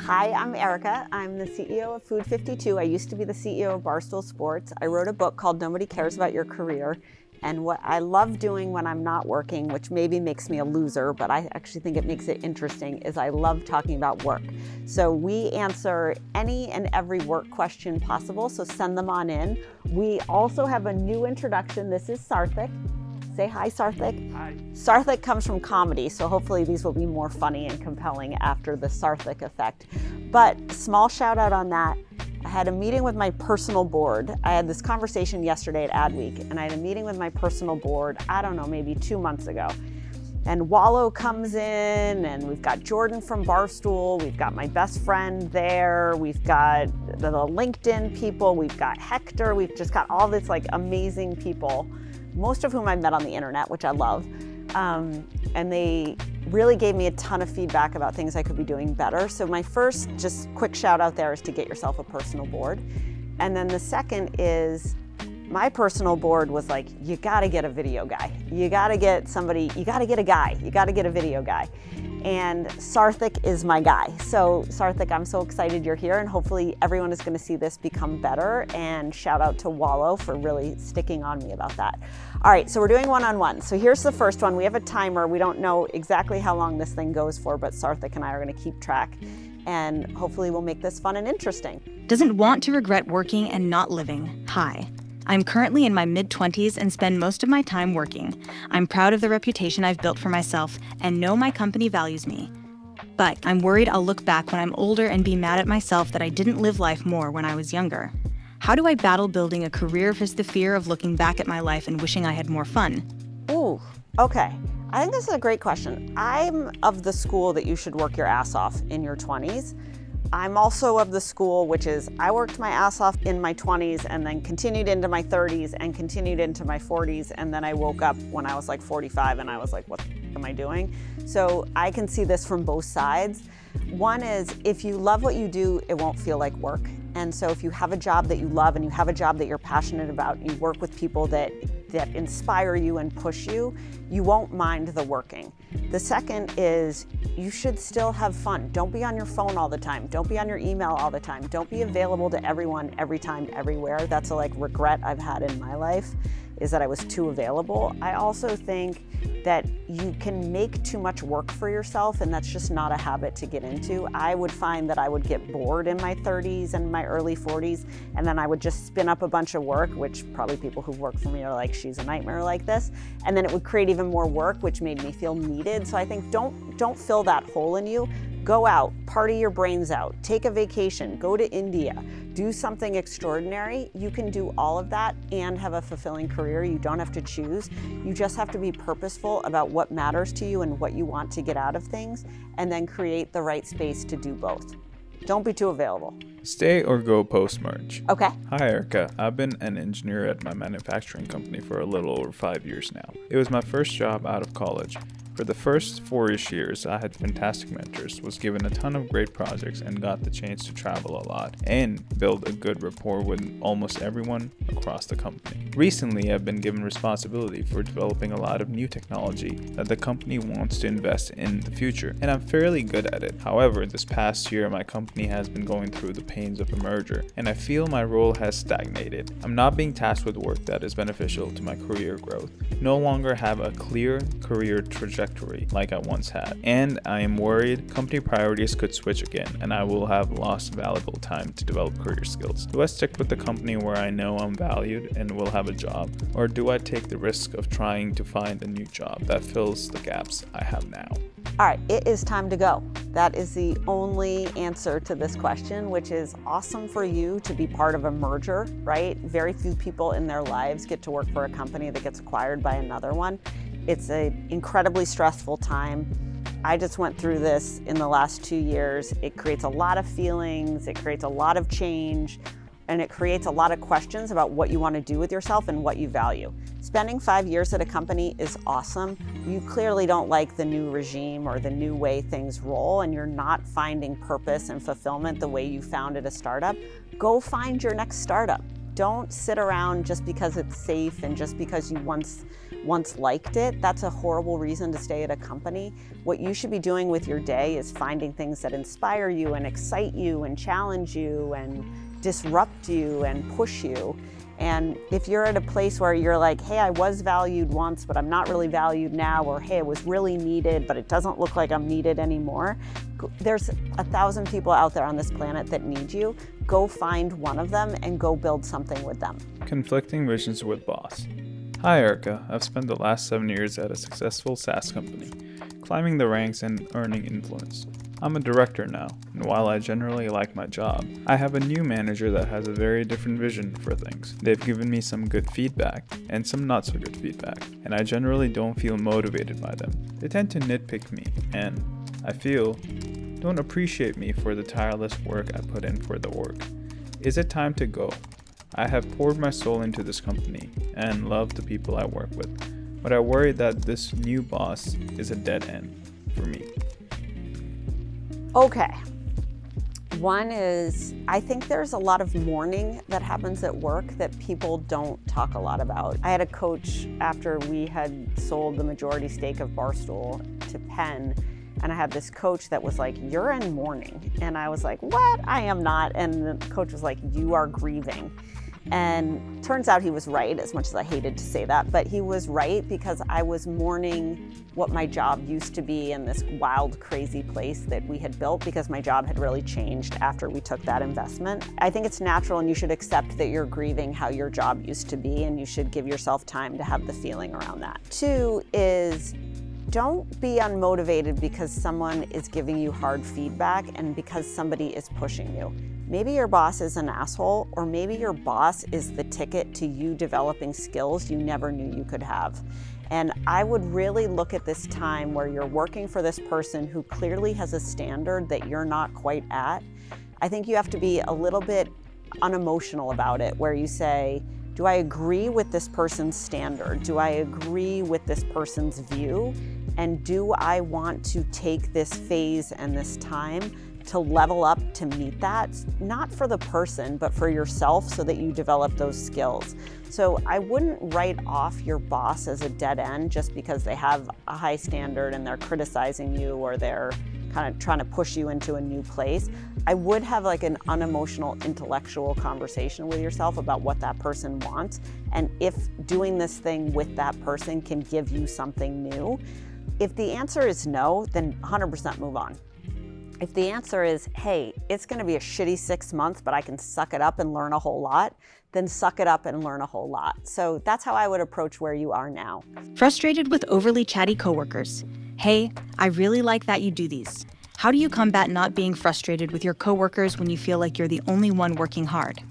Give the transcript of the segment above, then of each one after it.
Hi, I'm Erika. I'm the CEO of Food52. I used to be the CEO of Barstool Sports. I wrote a book called Nobody Cares About Your Career. And what I love doing when I'm not working, which maybe makes me a loser, but I actually think it makes it interesting, is I love talking about work. So we answer any and every work question possible, so send them on in. We also have a new introduction. This is Sarthik. Say hi, Sarthik. Hi. Sarthik comes from comedy, so hopefully these will be more funny and compelling after the Sarthik effect. But small shout out on that. I had a meeting with my personal board. I had this conversation yesterday at Adweek, and I had a meeting with my personal board, I don't know, maybe 2 months ago. And Wallow comes in, and we've got Jordan from Barstool, we've got my best friend there, we've got the LinkedIn people, we've got Hector, we've just got all this like amazing people, most of whom I met on the internet, which I love. And they really gave me a ton of feedback about things I could be doing better. So my first just quick shout out there is to get yourself a personal board. And then the second is my personal board was like, you gotta get a video guy. You gotta get somebody, you gotta get a guy, you gotta get a video guy. And Sarthik is my guy. So Sarthik, I'm so excited you're here, and hopefully everyone is gonna see this become better, and shout out to Wallow for really sticking on me about that. All right, so we're doing one-on-one. So here's the first one. We have a timer. We don't know exactly how long this thing goes for, but Sarthik and I are gonna keep track, and hopefully we'll make this fun and interesting. Doesn't want to regret working and not living. Hi. I'm currently in my mid-20s and spend most of my time working. I'm proud of the reputation I've built for myself and know my company values me. But I'm worried I'll look back when I'm older and be mad at myself that I didn't live life more when I was younger. How do I battle building a career versus the fear of looking back at my life and wishing I had more fun? Ooh, okay. I think this is a great question. I'm of the school that you should work your ass off in your 20s. I'm also of the school, which is I worked my ass off in my 20s and then continued into my 30s and continued into my 40s. And then I woke up when I was like 45 and I was like, what am I doing? So I can see this from both sides. One is if you love what you do, it won't feel like work. And so if you have a job that you love and you have a job that you're passionate about, you work with people that inspire you and push you, you won't mind the working. The second is you should still have fun. Don't be on your phone all the time. Don't be on your email all the time. Don't be available to everyone, every time, everywhere. That's a regret I've had in my life, is that I was too available. I also think that you can make too much work for yourself, and that's just not a habit to get into. I would find that I would get bored in my 30s and my early 40s, and then I would just spin up a bunch of work, which probably people who work for me are like, she's a nightmare like this, and then it would create even more work, which made me feel needed. So I think don't fill that hole in you. Go out, party your brains out, take a vacation, go to India, do something extraordinary. You can do all of that and have a fulfilling career. You don't have to choose. You just have to be purposeful about what matters to you and what you want to get out of things, and then create the right space to do both. Don't be too available. Stay or go post-merge. Okay. Hi, Erika. I've been an engineer at my manufacturing company for a little over 5 years now. It was my first job out of college. For the first 4-ish years, I had fantastic mentors, was given a ton of great projects, and got the chance to travel a lot and build a good rapport with almost everyone across the company. Recently, I've been given responsibility for developing a lot of new technology that the company wants to invest in the future, and I'm fairly good at it. However, this past year, my company has been going through the pains of a merger, and I feel my role has stagnated. I'm not being tasked with work that is beneficial to my career growth, no longer have a clear career trajectory like I once had, and I am worried company priorities could switch again and I will have lost valuable time to develop career skills. Do I stick with the company where I know I'm valued and will have a job, or do I take the risk of trying to find a new job that fills the gaps I have now? All right, it is time to go. That is the only answer to this question, which is awesome for you to be part of a merger, right? Very few people in their lives get to work for a company that gets acquired by another one. It's an incredibly stressful time. I just went through this in the last 2 years. It creates a lot of feelings, it creates a lot of change, and it creates a lot of questions about what you want to do with yourself and what you value. Spending 5 years at a company is awesome. You clearly don't like the new regime or the new way things roll, and you're not finding purpose and fulfillment the way you found at a startup. Go find your next startup. Don't sit around just because it's safe and just because you once liked it. That's a horrible reason to stay at a company. What you should be doing with your day is finding things that inspire you and excite you and challenge you and disrupt you and push you. And if you're at a place where you're like, hey, I was valued once, but I'm not really valued now, or hey, I was really needed, but it doesn't look like I'm needed anymore, there's 1,000 people out there on this planet that need you. Go find one of them and go build something with them. Conflicting visions with boss. Hi Erika, I've spent the last 7 years at a successful SaaS company, climbing the ranks and earning influence. I'm a director now, and while I generally like my job, I have a new manager that has a very different vision for things. They've given me some good feedback, and some not so good feedback, and I generally don't feel motivated by them. They tend to nitpick me, and, I feel, don't appreciate me for the tireless work I put in for the org. Is it time to go? I have poured my soul into this company, and love the people I work with, but I worry that this new boss is a dead end for me. Okay. One is, I think there's a lot of mourning that happens at work that people don't talk a lot about. I had a coach after we had sold the majority stake of Barstool to Penn, and I had this coach that was like, you're in mourning. And I was like, what? I am not. And the coach was like, you are grieving. And turns out he was right, as much as I hated to say that, but he was right because I was mourning what my job used to be in this wild, crazy place that we had built because my job had really changed after we took that investment. I think it's natural and you should accept that you're grieving how your job used to be and you should give yourself time to have the feeling around that. 2 is, don't be unmotivated because someone is giving you hard feedback and because somebody is pushing you. Maybe your boss is an asshole, or maybe your boss is the ticket to you developing skills you never knew you could have. And I would really look at this time where you're working for this person who clearly has a standard that you're not quite at. I think you have to be a little bit unemotional about it, where you say, do I agree with this person's standard? Do I agree with this person's view? And do I want to take this phase and this time to level up to meet that, not for the person, but for yourself so that you develop those skills. So I wouldn't write off your boss as a dead end just because they have a high standard and they're criticizing you or they're kind of trying to push you into a new place. I would have like an unemotional intellectual conversation with yourself about what that person wants and if doing this thing with that person can give you something new. If the answer is no, then 100% move on. If the answer is, hey, it's gonna be a shitty 6 months, but I can suck it up and learn a whole lot, then suck it up and learn a whole lot. So that's how I would approach where you are now. Frustrated with overly chatty coworkers. Hey, I really like that you do these. How do you combat not being frustrated with your coworkers when you feel like you're the only one working hard?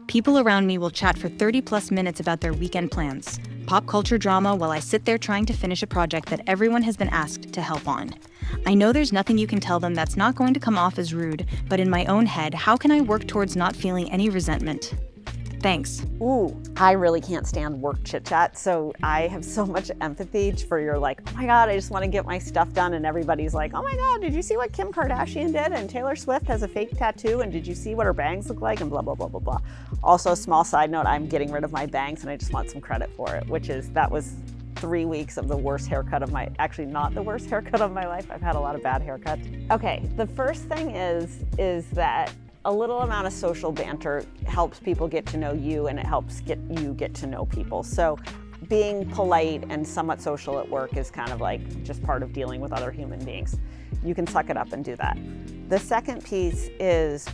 People around me will chat for 30+ minutes about their weekend plans, pop culture drama while I sit there trying to finish a project that everyone has been asked to help on. I know there's nothing you can tell them that's not going to come off as rude, but in my own head, how can I work towards not feeling any resentment? Thanks. Ooh, I really can't stand work chit chat. So I have so much empathy for your like, oh my God, I just want to get my stuff done. And everybody's like, oh my God, did you see what Kim Kardashian did? And Taylor Swift has a fake tattoo. And did you see what her bangs look like? And blah, blah, blah, blah, blah. Also, small side note, I'm getting rid of my bangs and I just want some credit for it, that was 3 weeks of the worst haircut of actually not the worst haircut of my life. I've had a lot of bad haircuts. Okay, the first thing is that a little amount of social banter helps people get to know you and it helps you get to know people. So being polite and somewhat social at work is kind of like just part of dealing with other human beings. You can suck it up and do that. The second piece is,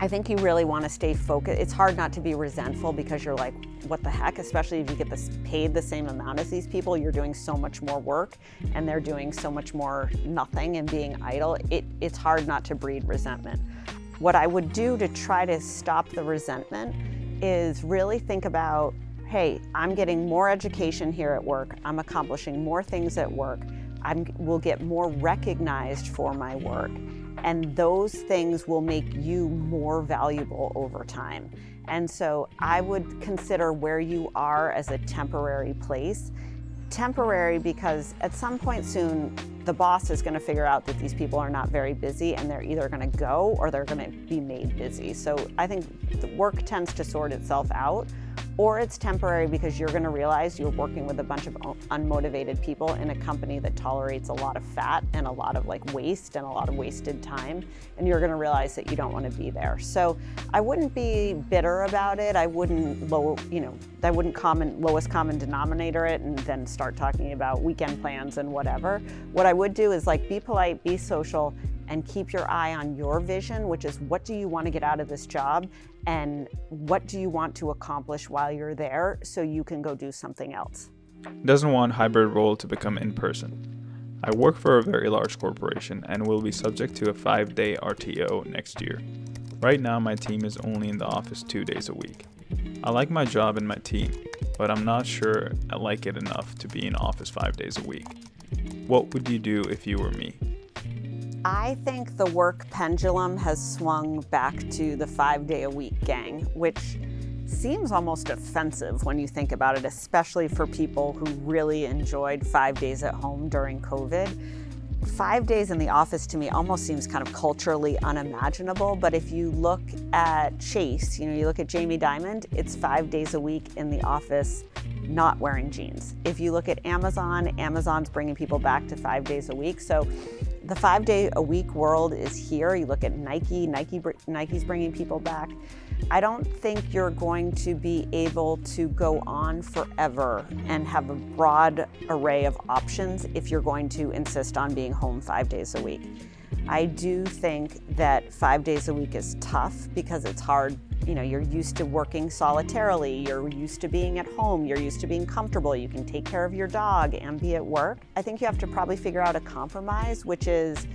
I think you really want to stay focused. It's hard not to be resentful because you're like, what the heck? Especially if you get paid the same amount as these people, you're doing so much more work and they're doing so much more nothing and being idle. It's hard not to breed resentment. What I would do to try to stop the resentment is really think about, hey, I'm getting more education here at work. I'm accomplishing more things at work. I will get more recognized for my work. And those things will make you more valuable over time. And so I would consider where you are as a temporary place. Temporary because at some point soon, the boss is going to figure out that these people are not very busy and they're either going to go or they're going to be made busy. So I think the work tends to sort itself out, or it's temporary because you're going to realize you're working with a bunch of unmotivated people in a company that tolerates a lot of fat and a lot of waste and a lot of wasted time, and you're going to realize that you don't want to be there. So I wouldn't be bitter about it. I wouldn't lowest common denominator it and then start talking about weekend plans and whatever. What I would do is be polite, be social, and keep your eye on your vision, which is what do you want to get out of this job and what do you want to accomplish while you're there so you can go do something else. Doesn't want hybrid role to become in person. I work for a very large corporation and will be subject to a 5-day RTO next year. Right now my team is only in the office 2 days a week. I like my job and my team, but I'm not sure I like it enough to be in office 5 days a week. What would you do if you were me? I think the work pendulum has swung back to the 5-day-a-week gang, which seems almost offensive when you think about it, especially for people who really enjoyed 5 days at home during COVID. 5 days in the office to me almost seems kind of culturally unimaginable, but if you look at Chase, you look at Jamie Dimon, it's 5 days a week in the office not wearing jeans. If you look at Amazon, Amazon's bringing people back to 5 days a week. So the 5-day-a-week world is here. You look at Nike's bringing people back. I don't think you're going to be able to go on forever and have a broad array of options if you're going to insist on being home 5 days a week. I do think that 5 days a week is tough because it's hard. You're used to working solitarily, you're used to being at home, you're used to being comfortable, you can take care of your dog and be at work. I think you have to probably figure out a compromise, which is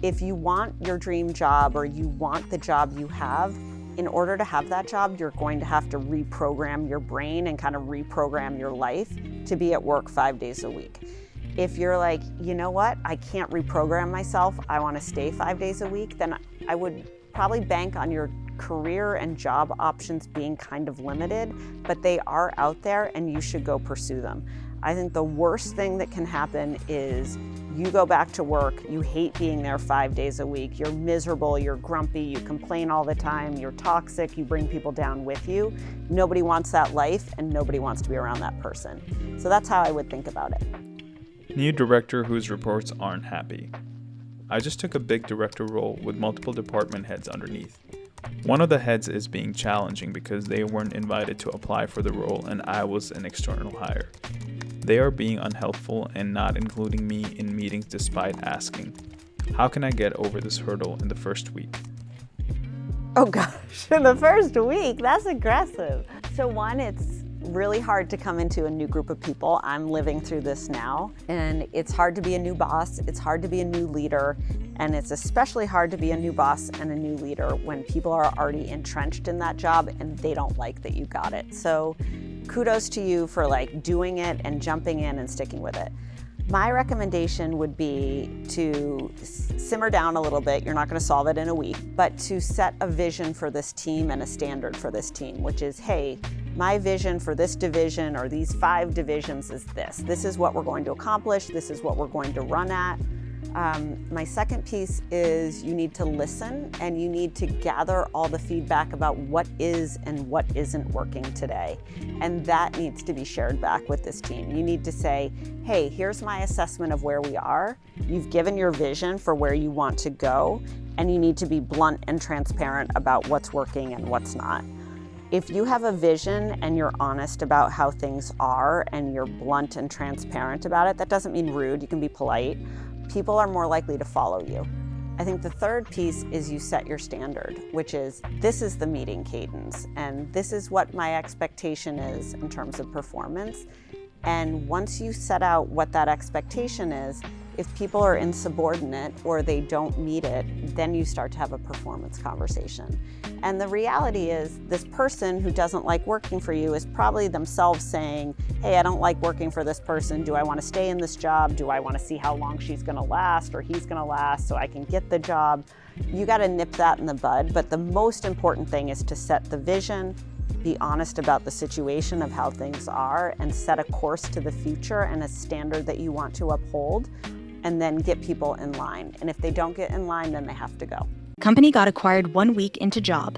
if you want your dream job or you want the job you have, in order to have that job, you're going to have to reprogram your brain and kind of reprogram your life to be at work 5 days a week. If you're like, you know what, I can't reprogram myself, I want to stay 5 days a week, then I would probably bank on your career and job options being kind of limited, but they are out there and you should go pursue them. I think the worst thing that can happen is you go back to work, you hate being there 5 days a week, you're miserable, you're grumpy, you complain all the time, you're toxic, you bring people down with you. Nobody wants that life and nobody wants to be around that person. So that's how I would think about it. New director whose reports aren't happy. I just took a big director role with multiple department heads underneath. One of the heads is being challenging because they weren't invited to apply for the role and I was an external hire. They are being unhelpful and not including me in meetings despite asking. How can I get over this hurdle in the first week? Oh gosh, in the first week, that's aggressive. So one, it's really hard to come into a new group of people. I'm living through this now, and it's hard to be a new boss, it's hard to be a new leader, and it's especially hard to be a new boss and a new leader when people are already entrenched in that job and they don't like that you got it. So kudos to you for doing it and jumping in and sticking with it. My recommendation would be to simmer down a little bit. You're not going to solve it in a week, but to set a vision for this team and a standard for this team, which is, hey, my vision for this division or these 5 divisions is this. This is what we're going to accomplish. This is what we're going to run at. My second piece is you need to listen and you need to gather all the feedback about what is and what isn't working today. And that needs to be shared back with this team. You need to say, hey, here's my assessment of where we are. You've given your vision for where you want to go, and you need to be blunt and transparent about what's working and what's not. If you have a vision and you're honest about how things are and you're blunt and transparent about it, that doesn't mean rude, you can be polite. People are more likely to follow you. I think the third piece is you set your standard, which is this is the meeting cadence and this is what my expectation is in terms of performance. And once you set out what that expectation is, if people are insubordinate or they don't meet it, then you start to have a performance conversation. And the reality is this person who doesn't like working for you is probably themselves saying, hey, I don't like working for this person. Do I want to stay in this job? Do I want to see how long she's going to last or he's going to last so I can get the job? You got to nip that in the bud. But the most important thing is to set the vision, be honest about the situation of how things are, and set a course to the future and a standard that you want to uphold. and then get people in line. And if they don't get in line, then they have to go. Company got acquired 1 week into job.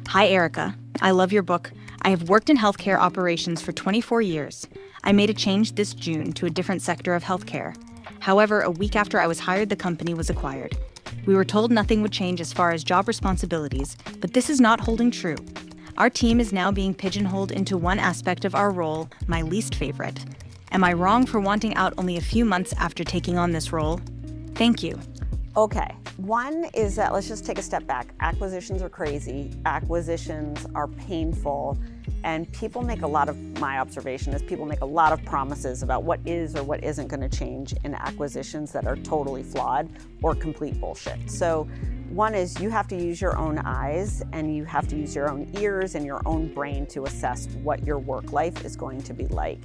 Hi, Erika. I love your book. I have worked in healthcare operations for 24 years. I made a change this June to a different sector of healthcare. However, a week after I was hired, the company was acquired. We were told nothing would change as far as job responsibilities, but this is not holding true. Our team is now being pigeonholed into one aspect of our role, my least favorite. Am I wrong for wanting out only a few months after taking on this role? Thank you. Okay, one is that let's just take a step back. Acquisitions are crazy, acquisitions are painful, and people make my observation is people make a lot of promises about what is or what isn't going to change in acquisitions that are totally flawed or complete bullshit. So one is you have to use your own eyes and you have to use your own ears and your own brain to assess what your work life is going to be like.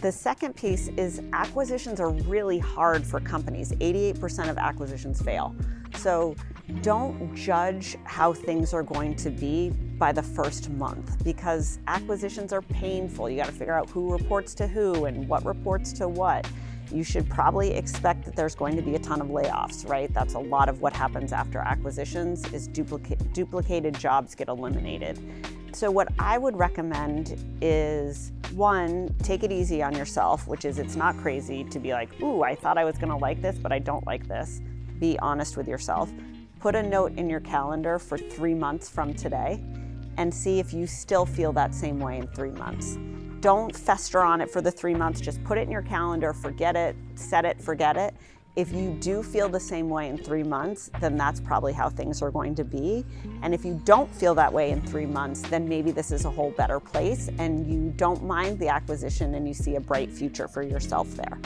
The second piece is acquisitions are really hard for companies. 88% of acquisitions fail. So don't judge how things are going to be by the first month because acquisitions are painful. You got to figure out who reports to who and what reports to what. You should probably expect that there's going to be a ton of layoffs, right? That's a lot of what happens after acquisitions is duplicated jobs get eliminated. So what I would recommend is, one, take it easy on yourself, which is it's not crazy to be like, ooh, I thought I was gonna like this, but I don't like this. Be honest with yourself. Put a note in your calendar for 3 months from today and see if you still feel that same way in 3 months. Don't fester on it for the 3 months, just put it in your calendar, forget it, set it, forget it. If you do feel the same way in 3 months, then that's probably how things are going to be. And if you don't feel that way in 3 months, then maybe this is a whole better place and you don't mind the acquisition and you see a bright future for yourself there.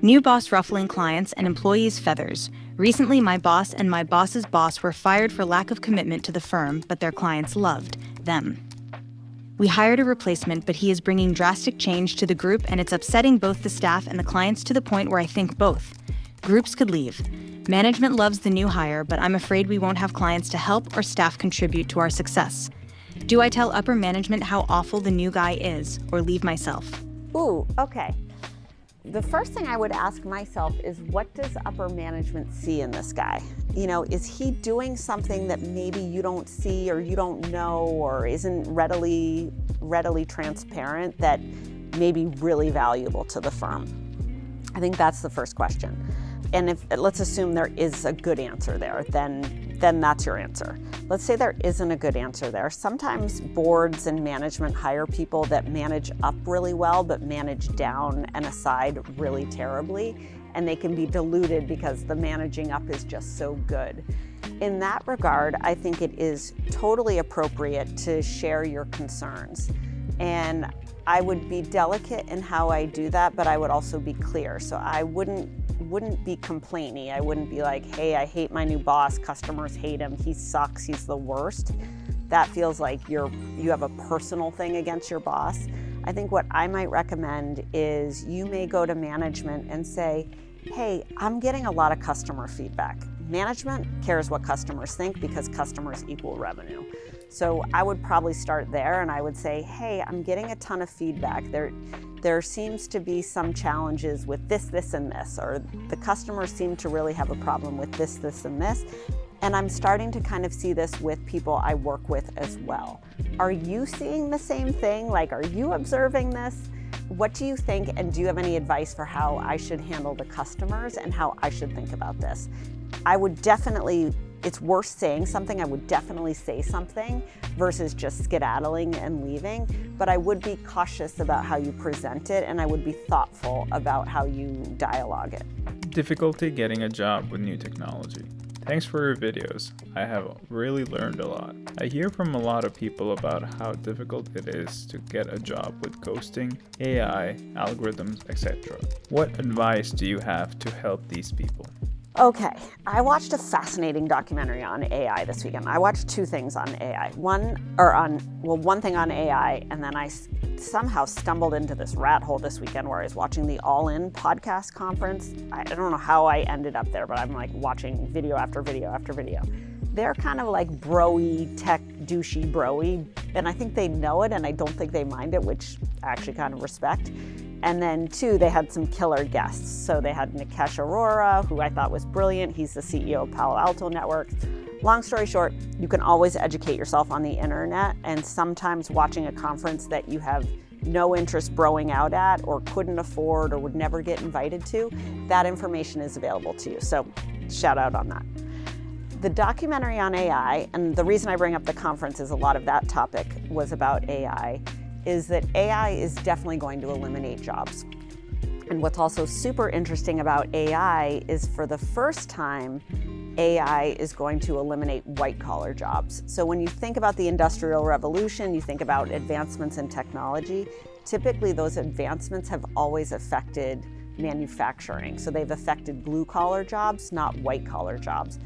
New boss ruffling clients and employees' feathers. Recently, my boss and my boss's boss were fired for lack of commitment to the firm, but their clients loved them. We hired a replacement, but he is bringing drastic change to the group and it's upsetting both the staff and the clients to the point where I think both groups could leave. Management loves the new hire, but I'm afraid we won't have clients to help or staff contribute to our success. Do I tell upper management how awful the new guy is or leave myself? Ooh, okay. The first thing I would ask myself is what does upper management see in this guy? You know, is he doing something that maybe you don't see or you don't know or isn't readily transparent that may be really valuable to the firm? I think that's the first question. And let's assume there is a good answer there, then that's your answer. Let's say there isn't a good answer there. Sometimes boards and management hire people that manage up really well, but manage down and aside really terribly, and they can be diluted because the managing up is just so good. In that regard, I think it is totally appropriate to share your concerns. And I would be delicate in how I do that, but I would also be clear. So I wouldn't be complainy. I wouldn't be like, hey, I hate my new boss, customers hate him, he sucks, he's the worst. That feels like you have a personal thing against your boss. I think what I might recommend is you may go to management and say, hey, I'm getting a lot of customer feedback. Management cares what customers think because customers equal revenue. So I would probably start there and I would say, hey, I'm getting a ton of feedback. There seems to be some challenges with this, and this, or the customers seem to really have a problem with this, and this. And I'm starting to kind of see this with people I work with as well. Are you seeing the same thing? Like, are you observing this? What do you think? And do you have any advice for how I should handle the customers and how I should think about this? I would definitely, it's worth saying something. I would definitely say something versus just skedaddling and leaving. But I would be cautious about how you present it and I would be thoughtful about how you dialogue it. Difficulty getting a job with new technology. Thanks for your videos. I have really learned a lot. I hear from a lot of people about how difficult it is to get a job with ghosting, AI, algorithms, etc. What advice do you have to help these people? Okay, I watched a fascinating documentary on AI this weekend. I watched two things on AI. One thing on AI, and then I somehow stumbled into this rat hole this weekend where I was watching the All In podcast conference. I don't know how I ended up there, but I'm like watching video after video after video. They're kind of like bro-y, tech douchey bro-y, and I think they know it and I don't think they mind it, which I actually kind of respect. And then 2, they had some killer guests. So they had Nikesh Arora, who I thought was brilliant. He's the CEO of Palo Alto Networks. Long story short, you can always educate yourself on the internet, and sometimes watching a conference that you have no interest broing out at or couldn't afford or would never get invited to, that information is available to you. So shout out on that. The documentary on AI, and the reason I bring up the conference is a lot of that topic was about AI, is that AI is definitely going to eliminate jobs. And what's also super interesting about AI is for the first time, AI is going to eliminate white-collar jobs. So when you think about the Industrial Revolution, you think about advancements in technology, typically those advancements have always affected manufacturing. So they've affected blue-collar jobs, not white-collar jobs.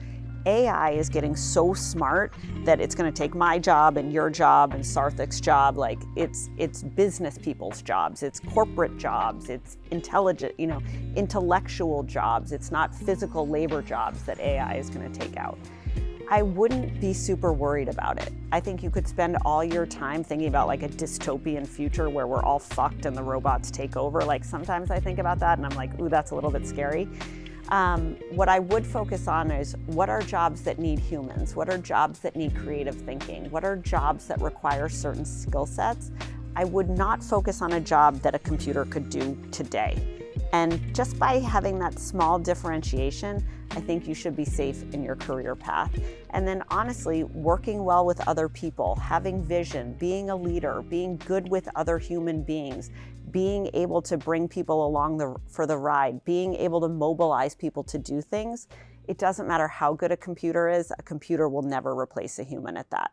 AI is getting so smart that it's going to take my job and your job and Sarthik's job. Like it's business people's jobs, it's corporate jobs, it's intellectual jobs. It's not physical labor jobs that AI is going to take out. I wouldn't be super worried about it. I think you could spend all your time thinking about like a dystopian future where we're all fucked and the robots take over. Like sometimes I think about that and I'm like, ooh, that's a little bit scary. What I would focus on is what are jobs that need humans? What are jobs that need creative thinking? What are jobs that require certain skill sets? I would not focus on a job that a computer could do today. And just by having that small differentiation, I think you should be safe in your career path. And then honestly, working well with other people, having vision, being a leader, being good with other human beings, being able to bring people along for the ride, being able to mobilize people to do things. It doesn't matter how good a computer is, a computer will never replace a human at that.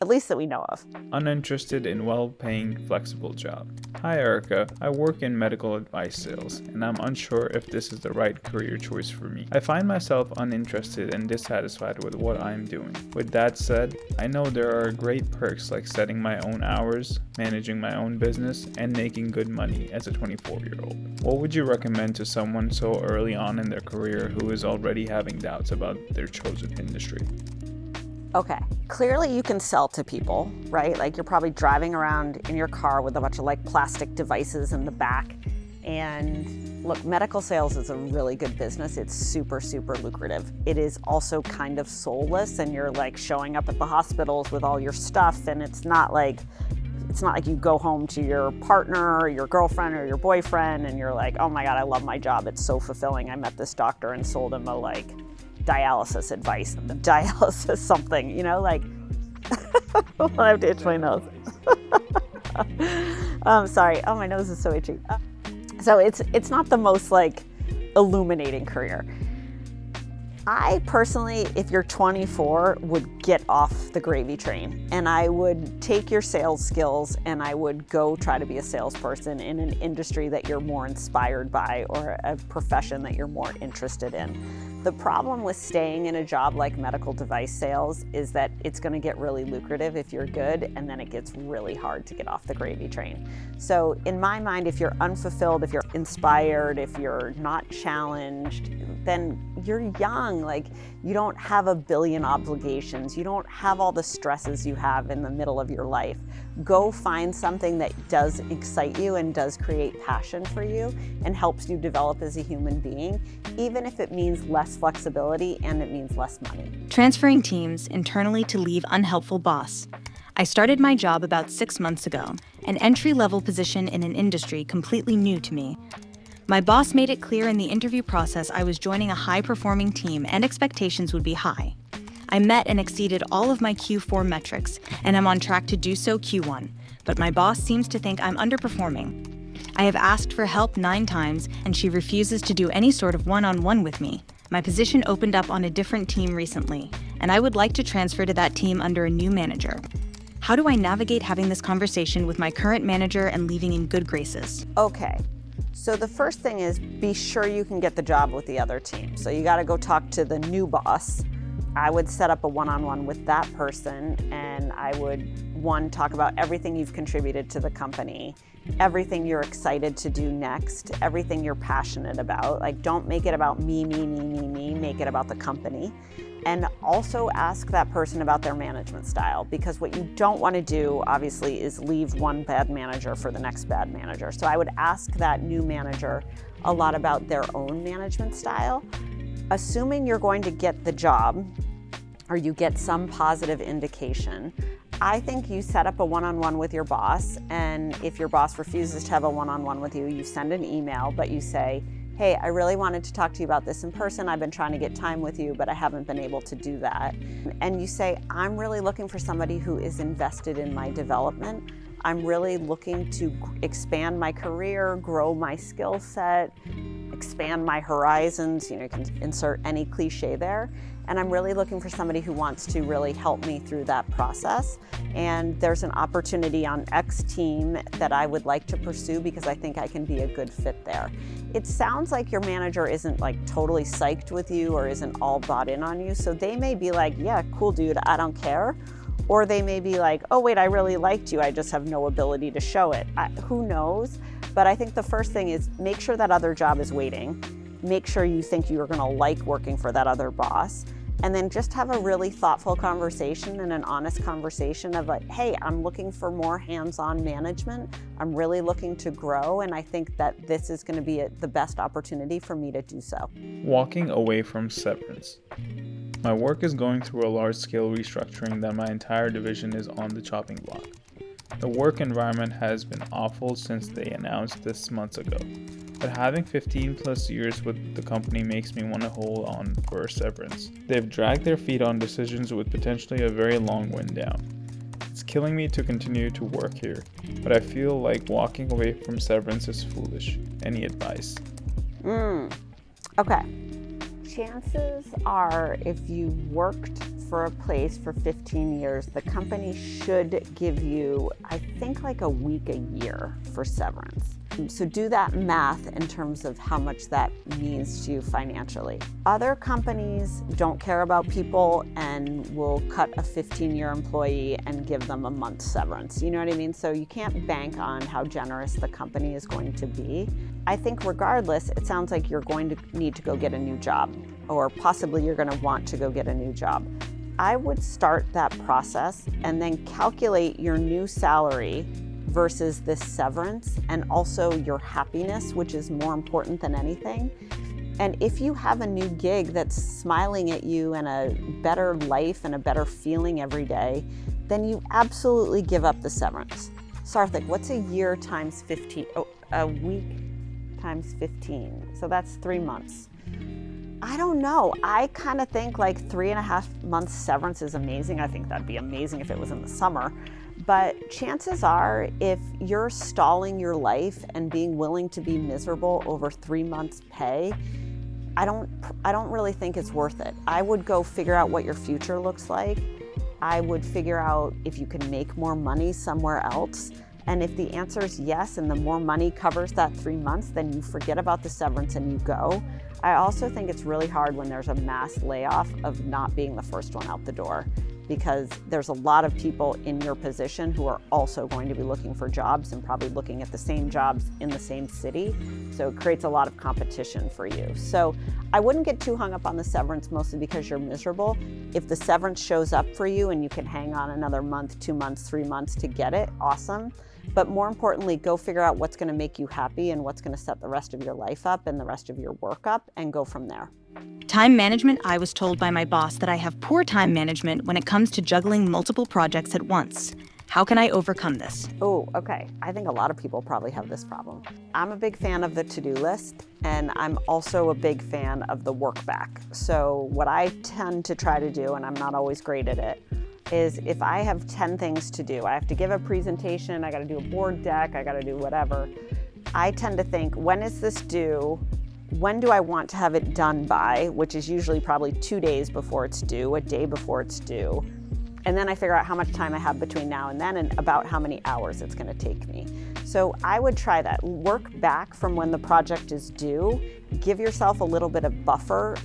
At least that we know of. Uninterested in well-paying, flexible job. Hi Erika, I work in medical advice sales, and I'm unsure if this is the right career choice for me. I find myself uninterested and dissatisfied with what I'm doing. With that said, I know there are great perks like setting my own hours, managing my own business, and making good money as a 24-year-old. What would you recommend to someone so early on in their career who is already having doubts about their chosen industry? Okay, clearly you can sell to people, right? Like you're probably driving around in your car with a bunch of like plastic devices in the back. And look, medical sales is a really good business. It's super, super lucrative. It is also kind of soulless and you're like showing up at the hospitals with all your stuff and it's not like you go home to your partner or your girlfriend or your boyfriend and you're like, oh my God, I love my job. It's so fulfilling. I met this doctor and sold him a dialysis advice and the dialysis something, like, I have to itch my nose. Sorry. Oh, my nose is so itchy. So it's not the most illuminating career. I personally, if you're 24, would get off the gravy train and I would take your sales skills and I would go try to be a salesperson in an industry that you're more inspired by or a profession that you're more interested in. The problem with staying in a job like medical device sales is that it's going to get really lucrative if you're good, and then it gets really hard to get off the gravy train. So in my mind, if you're unfulfilled, if you're inspired, if you're not challenged, then you're young. You don't have a billion obligations. You don't have all the stresses you have in the middle of your life. Go find something that does excite you and does create passion for you and helps you develop as a human being, even if it means less flexibility and it means less money. Transferring teams internally to leave unhelpful boss. I started my job about 6 months ago, an entry-level position in an industry completely new to me. My boss made it clear in the interview process I was joining a high-performing team and expectations would be high. I met and exceeded all of my Q4 metrics, and I'm on track to do so Q1, but my boss seems to think I'm underperforming. I have asked for help 9 times, and she refuses to do any sort of one-on-one with me. My position opened up on a different team recently, and I would like to transfer to that team under a new manager. How do I navigate having this conversation with my current manager and leaving in good graces? Okay. So the first thing is be sure you can get the job with the other team. So you got to go talk to the new boss. I would set up a one-on-one with that person and I would, talk about everything you've contributed to the company, everything you're excited to do next, everything you're passionate about. Don't make it about me, make it about the company. And also ask that person about their management style, because what you don't want to do, obviously, is leave one bad manager for the next bad manager. So I would ask that new manager a lot about their own management style. Assuming you're going to get the job, or you get some positive indication, I think you set up a one-on-one with your boss, and if your boss refuses to have a one-on-one with you, you send an email, but you say, hey, I really wanted to talk to you about this in person. I've been trying to get time with you, but I haven't been able to do that. And you say, I'm really looking for somebody who is invested in my development. I'm really looking to expand my career, grow my skill set, expand my horizons. You can insert any cliche there. And I'm really looking for somebody who wants to really help me through that process. And there's an opportunity on X team that I would like to pursue because I think I can be a good fit there. It sounds like your manager isn't like totally psyched with you or isn't all bought in on you. So they may be like, yeah, cool dude, I don't care. Or they may be like, oh wait, I really liked you, I just have no ability to show it. Who knows? But I think the first thing is make sure that other job is waiting. Make sure you think you're gonna like working for that other boss. And then just have a really thoughtful conversation and an honest conversation of like, hey, I'm looking for more hands-on management. I'm really looking to grow, and I think that this is going to be the best opportunity for me to do so. Walking away from Severance. My work is going through a large-scale restructuring that my entire division is on the chopping block. The work environment has been awful since they announced this months ago, but having 15 plus years with the company makes me want to hold on for a severance. They've dragged their feet on decisions with potentially a very long wind down. It's killing me to continue to work here, but I feel like walking away from Severance is foolish. Any advice? Okay. Chances are, if you worked for a place for 15 years, the company should give you, I think, like a week a year for severance. So do that math in terms of how much that means to you financially. Other companies don't care about people and will cut a 15-year employee and give them a month's severance. You know what I mean? So you can't bank on how generous the company is going to be. I think regardless, it sounds like you're going to need to go get a new job, or possibly you're going to want to go get a new job. I would start that process and then calculate your new salary versus this severance, and also your happiness, which is more important than anything. And if you have a new gig that's smiling at you and a better life and a better feeling every day, then you absolutely give up the severance. Sarthik, what's a year times 15? Oh, a week times 15. So that's 3 months. I don't know. I kind of think like 3.5 months severance is amazing. I think that'd be amazing if it was in the summer. But chances are, if you're stalling your life and being willing to be miserable over 3 months' pay, I don't really think it's worth it. I would go figure out what your future looks like. I would figure out if you can make more money somewhere else. And if the answer is yes, and the more money covers that 3 months, then you forget about the severance and you go. I also think it's really hard when there's a mass layoff of not being the first one out the door, because there's a lot of people in your position who are also going to be looking for jobs and probably looking at the same jobs in the same city. So it creates a lot of competition for you. So I wouldn't get too hung up on the severance, mostly because you're miserable. If the severance shows up for you and you can hang on another month, 2 months, 3 months to get it, awesome. But more importantly, go figure out what's going to make you happy and what's going to set the rest of your life up and the rest of your work up, and go from there. Time management. I was told by my boss that I have poor time management when it comes to juggling multiple projects at once. How can I overcome this? Oh, okay. I think a lot of people probably have this problem. I'm a big fan of the to-do list, and I'm also a big fan of the work back. So what I tend to try to do, and I'm not always great at it, is if I have 10 things to do, I have to give a presentation, I gotta do a board deck, I gotta do whatever. I tend to think, when is this due? When do I want to have it done by? Which is usually probably 2 days before it's due, a day before it's due. And then I figure out how much time I have between now and then, and about how many hours it's gonna take me. So I would try that. Work back from when the project is due. Give yourself a little bit of buffer,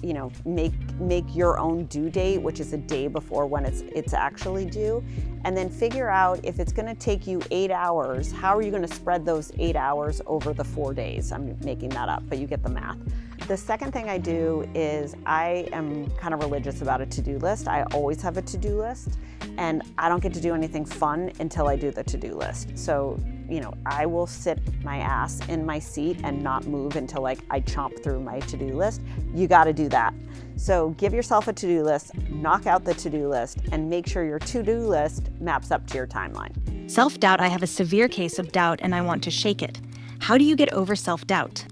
make your own due date, which is a day before when it's actually due. And then figure out, if it's gonna take you 8 hours, how are you gonna spread those 8 hours over the 4 days? I'm making that up, but you get the math. The second thing I do is I am kind of religious about a to-do list. I always have a to-do list, and I don't get to do anything fun until I do the to-do list. So, I will sit my ass in my seat and not move until I chomp through my to-do list. You got to do that. So give yourself a to-do list, knock out the to-do list, and make sure your to-do list maps up to your timeline. Self-doubt. I have a severe case of doubt and I want to shake it. How do you get over self-doubt?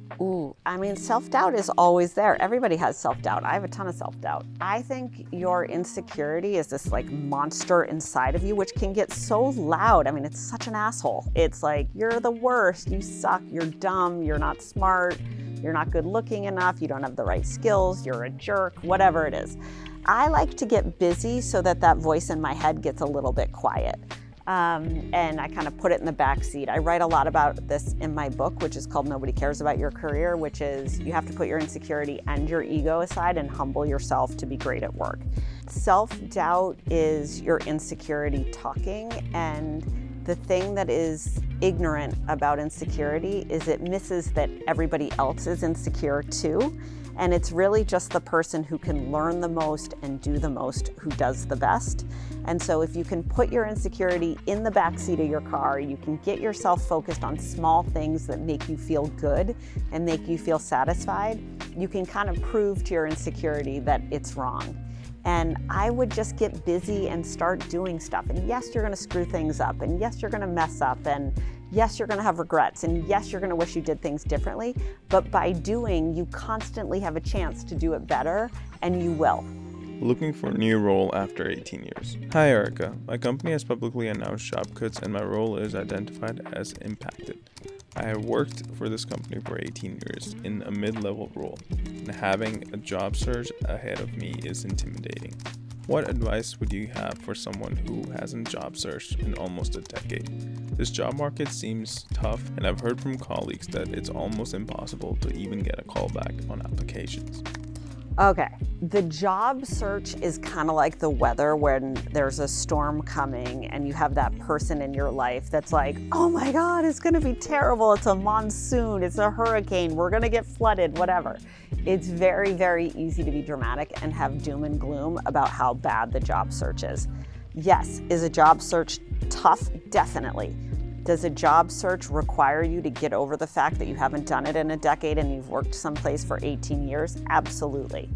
Self-doubt is always there. Everybody has self-doubt. I have a ton of self-doubt. I think your insecurity is this monster inside of you, which can get so loud. It's such an asshole. It's like, you're the worst, you suck, you're dumb, you're not smart, you're not good looking enough, you don't have the right skills, you're a jerk, whatever it is. I like to get busy so that voice in my head gets a little bit quiet. And I kind of put it in the back seat. I write a lot about this in my book, which is called Nobody Cares About Your Career, which is you have to put your insecurity and your ego aside and humble yourself to be great at work. Self-doubt is your insecurity talking, and the thing that is ignorant about insecurity is it misses that everybody else is insecure too. And it's really just the person who can learn the most and do the most who does the best. And so if you can put your insecurity in the backseat of your car, you can get yourself focused on small things that make you feel good and make you feel satisfied, you can kind of prove to your insecurity that it's wrong. And I would just get busy and start doing stuff. And yes, you're going to screw things up. And yes, you're going to mess up. And yes, you're going to have regrets. And yes, you're going to wish you did things differently. But by doing, you constantly have a chance to do it better, and you will. Looking for a new role after 18 years. Hi, Erika. My company has publicly announced job cuts, and my role is identified as impacted. I have worked for this company for 18 years in a mid-level role, and having a job search ahead of me is intimidating. What advice would you have for someone who hasn't job searched in almost a decade? This job market seems tough, and I've heard from colleagues that it's almost impossible to even get a call back on applications. Okay, the job search is kind of like the weather when there's a storm coming and you have that person in your life that's like, oh my God, it's gonna be terrible. It's a monsoon, it's a hurricane, we're gonna get flooded, whatever. It's very, very easy to be dramatic and have doom and gloom about how bad the job search is. Yes, is a job search tough? Definitely. Does a job search require you to get over the fact that you haven't done it in a decade and you've worked someplace for 18 years? Absolutely.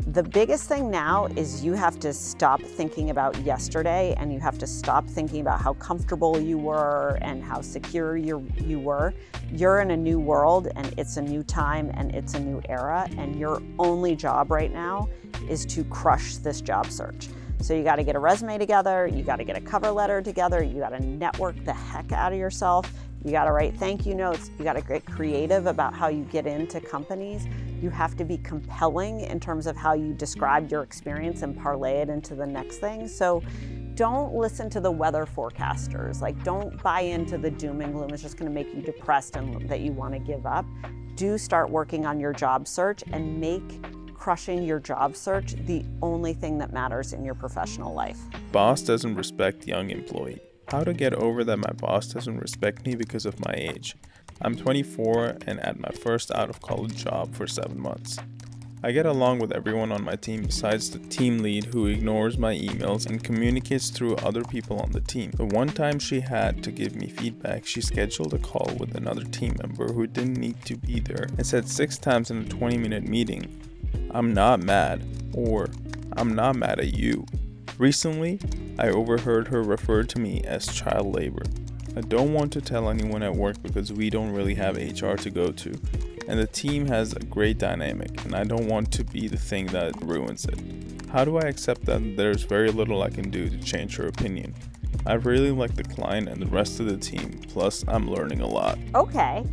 The biggest thing now is you have to stop thinking about yesterday, and you have to stop thinking about how comfortable you were and how secure you were. You're in a new world, and it's a new time, and it's a new era, and your only job right now is to crush this job search. So you got to get a resume together, you got to get a cover letter together, you got to network the heck out of yourself, you got to write thank you notes, you got to get creative about how you get into companies, you have to be compelling in terms of how you describe your experience and parlay it into the next thing. So don't listen to the weather forecasters, don't buy into the doom and gloom. It's just going to make you depressed and that you want to give up. Do start working on your job search and make crushing your job search the only thing that matters in your professional life. Boss doesn't respect young employee. How to get over that my boss doesn't respect me because of my age. I'm 24 and at my first out of college job for 7 months. I get along with everyone on my team besides the team lead, who ignores my emails and communicates through other people on the team. The one time she had to give me feedback, she scheduled a call with another team member who didn't need to be there and said 6 times in a 20-minute meeting, "I'm not mad," or "I'm not mad at you." Recently, I overheard her refer to me as child labor. I don't want to tell anyone at work because we don't really have HR to go to, and the team has a great dynamic, and I don't want to be the thing that ruins it. How do I accept that there's very little I can do to change her opinion? I really like the client and the rest of the team, plus I'm learning a lot. Okay.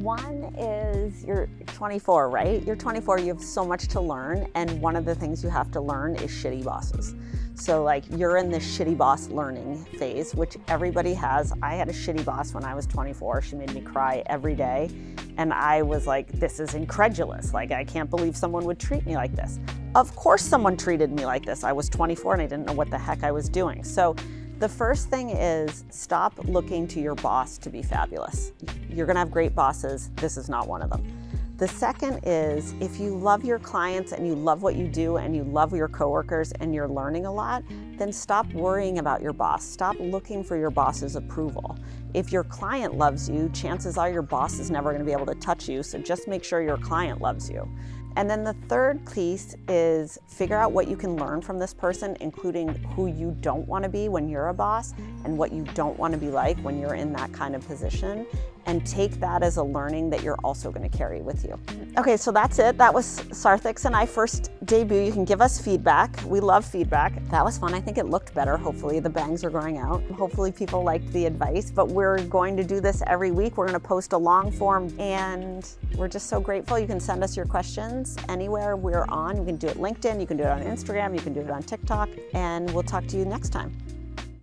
One is you're 24, right? You're 24, you have so much to learn, and one of the things you have to learn is shitty bosses. So you're in this shitty boss learning phase, which everybody has. I had a shitty boss when I was 24. She made me cry every day, and I was like, this is incredulous. I can't believe someone would treat me like this. Of course someone treated me like this. I was 24 and I didn't know what the heck I was doing. So the first thing is stop looking to your boss to be fabulous. You're gonna have great bosses. This is not one of them. The second is, if you love your clients and you love what you do and you love your coworkers and you're learning a lot, then stop worrying about your boss. Stop looking for your boss's approval. If your client loves you, chances are your boss is never going to be able to touch you, so just make sure your client loves you. And then the third piece is figure out what you can learn from this person, including who you don't want to be when you're a boss and what you don't want to be like when you're in that kind of position, and take that as a learning that you're also going to carry with you. Okay, so that's it. That was Sarthik's and I first debut. You can give us feedback. We love feedback. That was fun. I think it looked better. Hopefully the bangs are growing out. Hopefully people liked the advice, but we're going to do this every week. We're going to post a long form, and we're just so grateful. You can send us your questions anywhere we're on. You can do it LinkedIn, you can do it on Instagram, you can do it on TikTok, and we'll talk to you next time.